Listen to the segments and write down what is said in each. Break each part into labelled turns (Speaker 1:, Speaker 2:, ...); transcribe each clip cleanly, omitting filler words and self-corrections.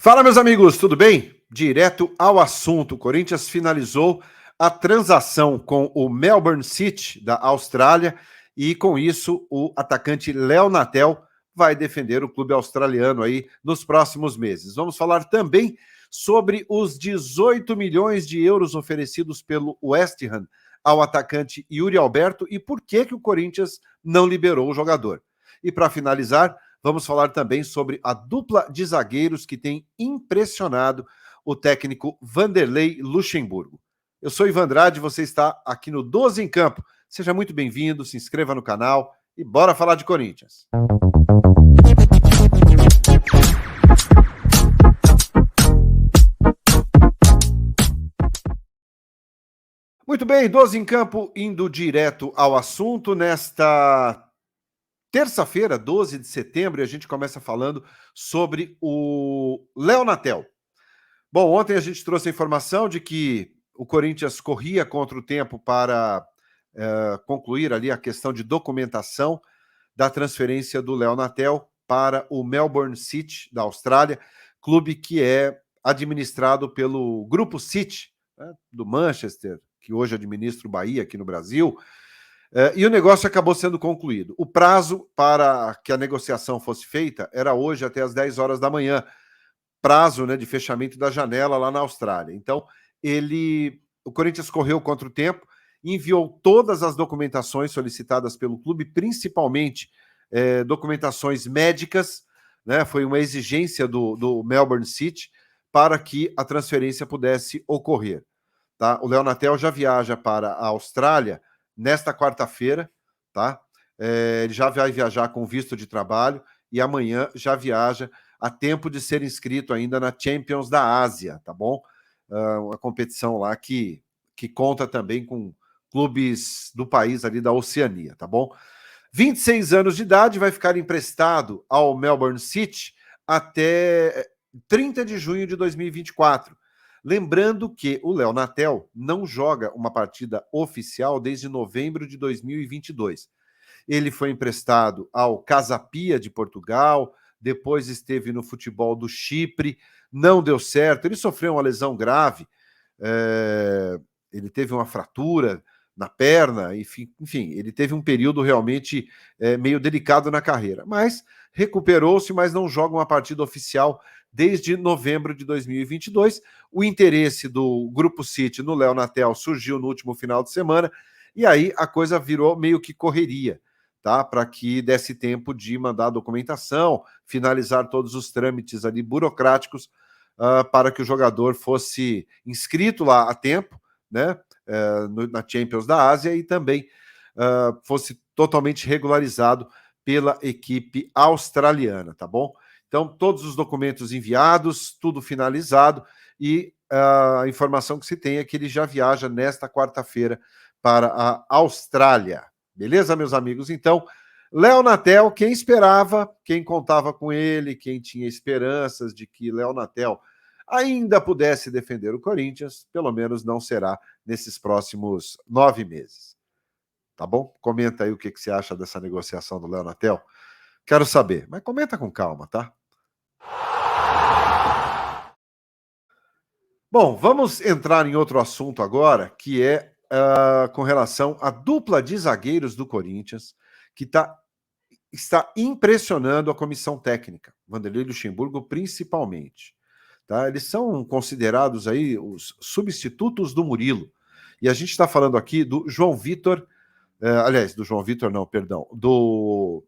Speaker 1: Fala, meus amigos, tudo bem? Direto ao assunto. O Corinthians finalizou a transação com o Melbourne City, da Austrália, e com isso o atacante Léo Natel vai defender o clube australiano aí nos próximos meses. Vamos falar também sobre os 18 milhões de euros oferecidos pelo West Ham ao atacante Yuri Alberto e por que o Corinthians não liberou o jogador. E para finalizar, vamos falar também sobre a dupla de zagueiros que tem impressionado o técnico Vanderlei Luxemburgo. Eu sou Ivan Andrade, você está aqui no 12 em Campo. Seja muito bem-vindo, se inscreva no canal e bora falar de Corinthians. Muito bem, 12 em Campo, indo direto ao assunto. Nesta terça-feira, 12 de setembro, a gente começa falando sobre o Léo Natel. Bom, ontem a gente trouxe a informação de que o Corinthians corria contra o tempo para concluir ali a questão de documentação da transferência do Léo Natel para o Melbourne City, da Austrália, clube que é administrado pelo Grupo City, né, do Manchester, que hoje administra o Bahia aqui no Brasil, e o negócio acabou sendo concluído. O prazo para que a negociação fosse feita era hoje até às 10 horas da manhã, prazo, né, de fechamento da janela lá na Austrália. Então, o Corinthians correu contra o tempo, enviou todas as documentações solicitadas pelo clube, principalmente documentações médicas, né, foi uma exigência do Melbourne City para que a transferência pudesse ocorrer. Tá? O Léo Natel já viaja para a Austrália nesta quarta-feira, tá? Ele já vai viajar com visto de trabalho e amanhã já viaja a tempo de ser inscrito ainda na Champions da Ásia, tá bom? Uma competição lá que conta também com clubes do país ali da Oceania, tá bom? 26 anos de idade, vai ficar emprestado ao Melbourne City até 30 de junho de 2024. Lembrando que o Léo Natel não joga uma partida oficial desde novembro de 2022. Ele foi emprestado ao Casa Pia de Portugal, depois esteve no futebol do Chipre, não deu certo, ele sofreu uma lesão grave, ele teve uma fratura na perna, enfim, ele teve um período realmente meio delicado na carreira, mas recuperou-se, mas não joga uma partida oficial desde novembro de 2022. O interesse do Grupo City no Léo Natel surgiu no último final de semana, e aí a coisa virou meio que correria, tá? Para que desse tempo de mandar a documentação, finalizar todos os trâmites ali burocráticos para que o jogador fosse inscrito lá a tempo, né? Na Champions da Ásia e também fosse totalmente regularizado pela equipe australiana, tá bom? Então, todos os documentos enviados, tudo finalizado e a informação que se tem é que ele já viaja nesta quarta-feira para a Austrália. Beleza, meus amigos? Então, Léo Natel, quem esperava, quem contava com ele, quem tinha esperanças de que Léo Natel ainda pudesse defender o Corinthians, pelo menos não será nesses próximos 9 meses. Tá bom? Comenta aí o que você acha dessa negociação do Léo Natel. Quero saber, mas comenta com calma, tá? Bom, vamos entrar em outro assunto agora, que é com relação à dupla de zagueiros do Corinthians, que está impressionando a comissão técnica, Vanderlei Luxemburgo principalmente. Tá? Eles são considerados aí os substitutos do Murilo. E a gente está falando aqui do João Vitor, aliás, do João Vitor não, perdão, do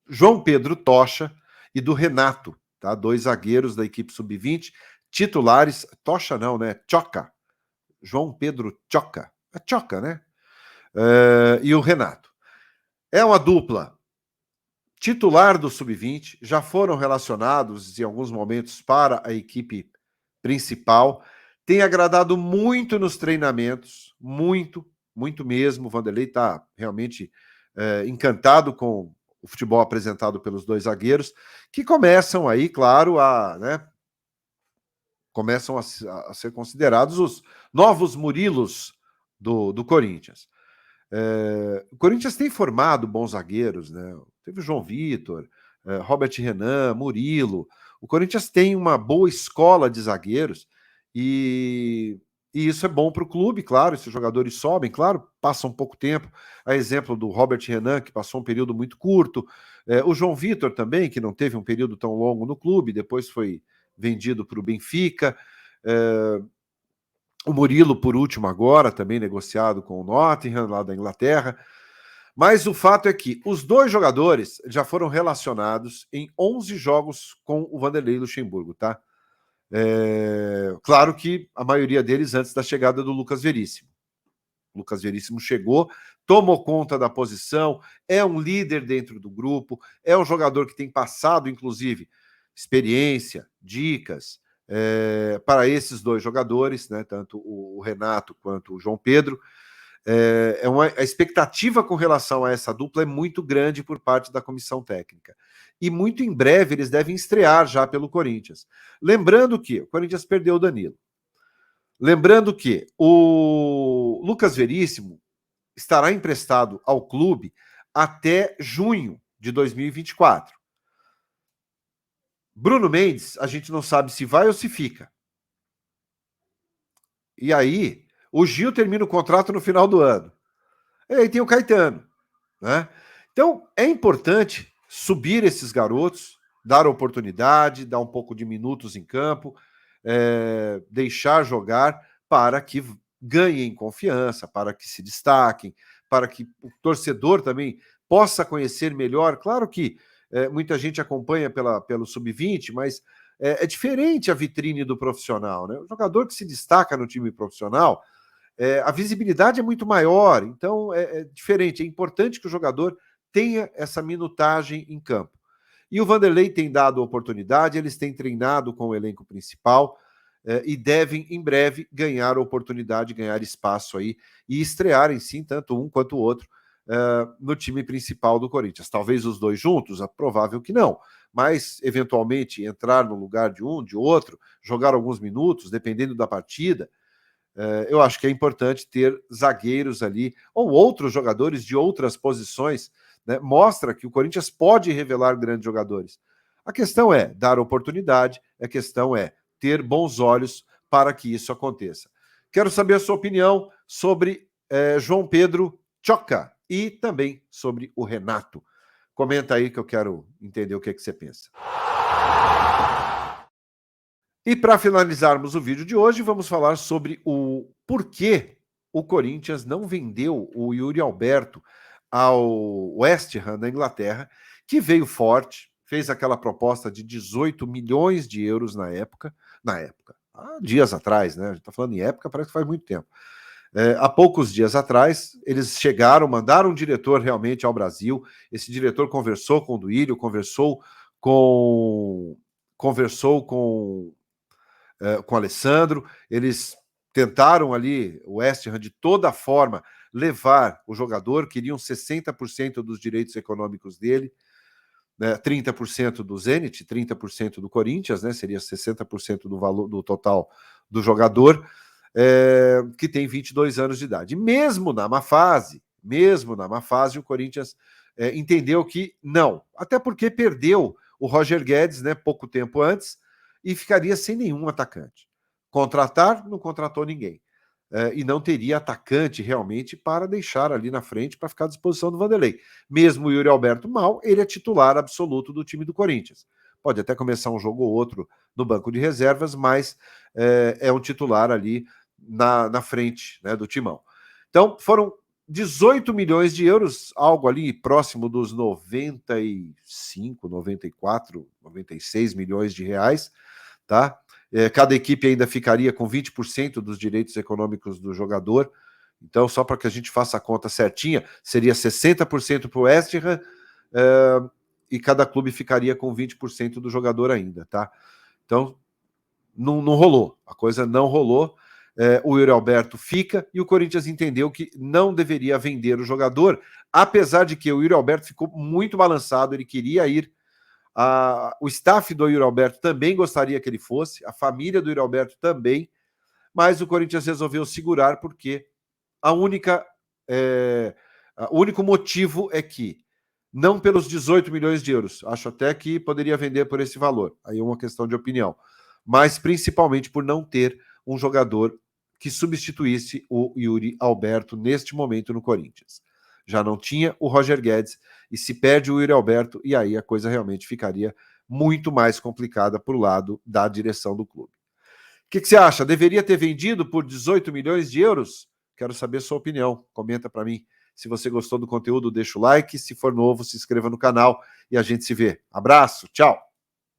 Speaker 1: João Pedro Tocha e do Renato, tá? 2 zagueiros da equipe sub-20, titulares, Tocha não, né? Choca, João Pedro Choca, é Choca, né? E o Renato. É uma dupla titular do sub-20, já foram relacionados em alguns momentos para a equipe principal, tem agradado muito nos treinamentos, muito mesmo. O Vanderlei está realmente encantado com o futebol apresentado pelos 2 zagueiros, que começam aí, claro, começam a ser considerados os novos Murilos do Corinthians. O Corinthians tem formado bons zagueiros, né? Teve o João Vitor, Robert Renan, Murilo. O Corinthians tem uma boa escola de zagueiros e isso é bom para o clube, claro. Esses jogadores sobem, claro, passam um pouco tempo. A exemplo do Robert Renan, que passou um período muito curto. O João Vitor também, que não teve um período tão longo no clube, depois foi vendido para o Benfica. O Murilo, por último, agora, também negociado com o Nottingham, lá da Inglaterra. Mas o fato é que os dois jogadores já foram relacionados em 11 jogos com o Vanderlei Luxemburgo, tá? Claro que a maioria deles antes da chegada do Lucas Veríssimo. O Lucas Veríssimo chegou, tomou conta da posição, é um líder dentro do grupo, é um jogador que tem passado, inclusive, experiência, dicas para esses dois jogadores, né, tanto o Renato quanto o João Pedro. A expectativa com relação a essa dupla é muito grande por parte da comissão técnica. E muito em breve eles devem estrear já pelo Corinthians. Lembrando que o Corinthians perdeu o Danilo. Lembrando que o Lucas Veríssimo estará emprestado ao clube até junho de 2024. Bruno Mendes, a gente não sabe se vai ou se fica. E aí, o Gil termina o contrato no final do ano. E aí tem o Caetano, né? Então, é importante subir esses garotos, dar oportunidade, dar um pouco de minutos em campo, deixar jogar para que ganhem confiança, para que se destaquem, para que o torcedor também possa conhecer melhor. Claro que muita gente acompanha pelo Sub-20, mas é diferente a vitrine do profissional, né? O jogador que se destaca no time profissional, a visibilidade é muito maior, então é diferente. É importante que o jogador tenha essa minutagem em campo. E o Vanderlei tem dado oportunidade, eles têm treinado com o elenco principal e devem, em breve, ganhar oportunidade, ganhar espaço aí e estrearem, sim, tanto um quanto o outro no time principal do Corinthians. Talvez os dois juntos, é provável que não, mas, eventualmente, entrar no lugar de um, de outro, jogar alguns minutos, dependendo da partida. Eu acho que é importante ter zagueiros ali, ou outros jogadores de outras posições, né? Mostra que o Corinthians pode revelar grandes jogadores. A questão é dar oportunidade, a questão é ter bons olhos para que isso aconteça. Quero saber a sua opinião sobre João Pedro Choca e também sobre o Renato. Comenta aí que eu quero entender o que você pensa. E para finalizarmos o vídeo de hoje, vamos falar sobre o porquê o Corinthians não vendeu o Yuri Alberto ao West Ham da Inglaterra, que veio forte, fez aquela proposta de 18 milhões de euros na época, há dias atrás, né? A gente está falando em época, parece que faz muito tempo. Há poucos dias atrás, eles chegaram, mandaram um diretor realmente ao Brasil. Esse diretor conversou com o Duílio, conversou com o Alessandro. Eles tentaram ali, o West Ham, de toda forma, levar o jogador, queriam 60% dos direitos econômicos dele, né, 30% do Zenit, 30% do Corinthians, né, seria 60% do valor do total do jogador, que tem 22 anos de idade. Mesmo na má fase, o Corinthians entendeu que não, até porque perdeu o Roger Guedes, né, pouco tempo antes, e ficaria sem nenhum atacante. Contratar, não contratou ninguém. E não teria atacante realmente para deixar ali na frente para ficar à disposição do Vanderlei. Mesmo o Yuri Alberto mal, ele é titular absoluto do time do Corinthians. Pode até começar um jogo ou outro no banco de reservas, mas é um titular ali na frente, né, do timão. Então, foram 18 milhões de euros, algo ali próximo dos 95, 94, 96 milhões de reais, tá? Cada equipe ainda ficaria com 20% dos direitos econômicos do jogador. Então, só para que a gente faça a conta certinha, seria 60% para o West Ham e cada clube ficaria com 20% do jogador ainda, tá? Então, não rolou. A coisa não rolou. O Yuri Alberto fica e o Corinthians entendeu que não deveria vender o jogador, apesar de que o Yuri Alberto ficou muito balançado, ele queria ir. O staff do Yuri Alberto também gostaria que ele fosse, a família do Yuri Alberto também, mas o Corinthians resolveu segurar porque o único motivo é que Não pelos 18 milhões de euros. Acho até que poderia vender por esse valor. Aí é uma questão de opinião. Mas principalmente por não ter um jogador que substituísse o Yuri Alberto neste momento no Corinthians. Já não tinha o Roger Guedes e se perde o Yuri Alberto, e aí a coisa realmente ficaria muito mais complicada para o lado da direção do clube. O que você acha? Deveria ter vendido por 18 milhões de euros? Quero saber sua opinião. Comenta para mim. Se você gostou do conteúdo, deixa o like. Se for novo, se inscreva no canal e a gente se vê. Abraço, tchau!